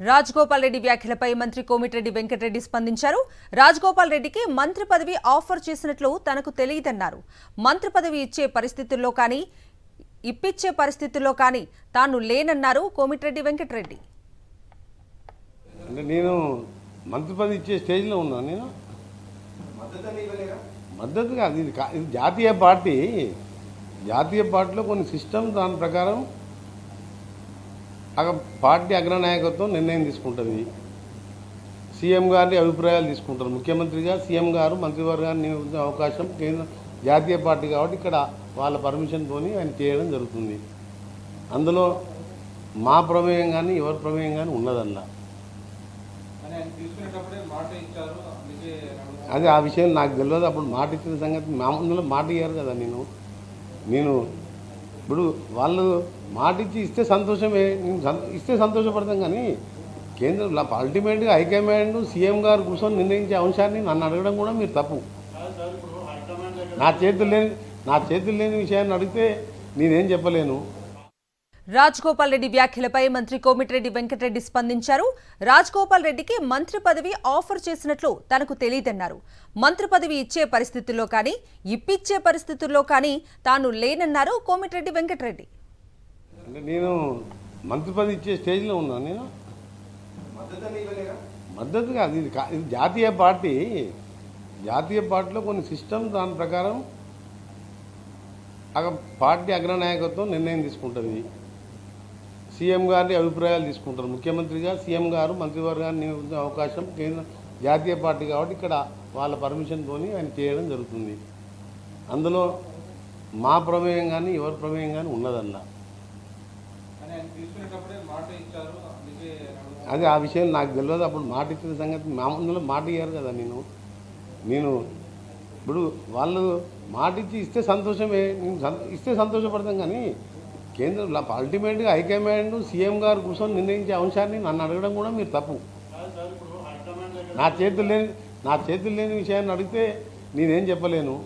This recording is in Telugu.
రాజగోపాల్ రెడ్డి వ్యాఖ్యలపై మంత్రి కోమిటిరెడ్డి వెంకటరెడ్డి స్పందించారు. రాజగోపాల్ రెడ్డికి మంత్రి పదవి ఆఫర్ చేసినట్లు తనకు తెలియదన్నారు. మంత్రి పదవి ఇచ్చే పరిస్థితుల్లో కానీ ఇప్పించే పరిస్థితుల్లో కానీ తాను లేనన్నారు కోమిటిరెడ్డి వెంకటరెడ్డి. అంటే నేను మంత్రి పదవి ఇచ్చే స్టేజ్లో ఉన్నాను. నేను మద్దతు కాదు, ఇది జాతీయ పార్టీ. జాతీయ పార్టీలో కొన్ని సిస్టమ్, దాని ప్రకారం పార్టీ అగ్రనాయకత్వం నిర్ణయం తీసుకుంటుంది. సీఎం గారి అభిప్రాయాలు తీసుకుంటారు. ముఖ్యమంత్రిగా సీఎం గారు మంత్రివర్గాన్ని నియమించే అవకాశం కేంద్ర జాతీయ పార్టీ కాబట్టి ఇక్కడ వాళ్ళ పర్మిషన్తో ఆయన చేయడం జరుగుతుంది. అందులో మా ప్రమేయం కానీ ఎవరి ప్రమేయం కానీ ఉన్నదల్లా. అది ఆ విషయం నాకు తెలియదు. అప్పుడు మాట ఇచ్చిన సంగతి మా ముందులో మాట ఇయ్యారు కదా. నేను ఇప్పుడు వాళ్ళు మాట ఇస్తే సంతోషమే, ఇస్తే సంతోషపడతాం. కానీ కేంద్రంలో అల్టిమేట్గా హైకమాండ్ సీఎం గారు కూర్చొని నిర్ణయించే అంశాన్ని నన్ను అడగడం కూడా మీరు తప్పు. నా చేతులు లేని విషయాన్ని అడిగితే నేనేం చెప్పలేను. రాజగోపాల్ రెడ్డి వ్యాఖ్యలపై మంత్రి కోమిటిరెడ్డి వెంకటరెడ్డి స్పందించారు. రాజగోపాల్ రెడ్డికి మంత్రి పదవి ఆఫర్ చేసినట్లు తనకు తెలియదన్నారు. మంత్రి పదవి ఇచ్చే పరిస్థితుల్లో కానీ ఇప్పించే పరిస్థితుల్లో కానీ తాను లేనన్నారు కోమిటిరెడ్డి వెంకటరెడ్డి. అంటే నేను మంత్రి పదవి ఇచ్చే స్టేజ్లో ఉన్నాను. నేను మద్దతు కాదు, ఇది జాతీయ పార్టీ. జాతీయ పార్టీలో కొన్ని సిస్టమ్, దాని ప్రకారం పార్టీ అగ్రనాయకత్వం నిర్ణయం తీసుకుంటుంది. సీఎం గారి అభిప్రాయాలు తీసుకుంటారు. ముఖ్యమంత్రిగా సీఎం గారు మంత్రివర్గాన్ని నియమించే అవకాశం కేంద్ర జాతీయ పార్టీ కాబట్టి ఇక్కడ వాళ్ళ పర్మిషన్తో ఆయన చేయడం జరుగుతుంది. అందులో మా ప్రమేయం కానీ ఎవరి ప్రమేయం కానీ ఉన్నదల్లా. అది ఆ విషయం నాకు తెలియదు. అప్పుడు మాట ఇచ్చిన సంగతి మా ముందులో మాట ఇయ్యారు కదా. నేను ఇప్పుడు వాళ్ళు మాట ఇస్తే సంతోషమే, ఇస్తే సంతోషపడతాం. కానీ కేంద్రంలో అల్టిమేట్గా హైకమాండ్ సీఎం గారు కూర్చొని నిర్ణయించే అంశాన్ని నన్ను అడగడం కూడా మీరు తప్పు. నా చేతులు లేని విషయాన్ని అడిగితే నేనేం చెప్పలేను.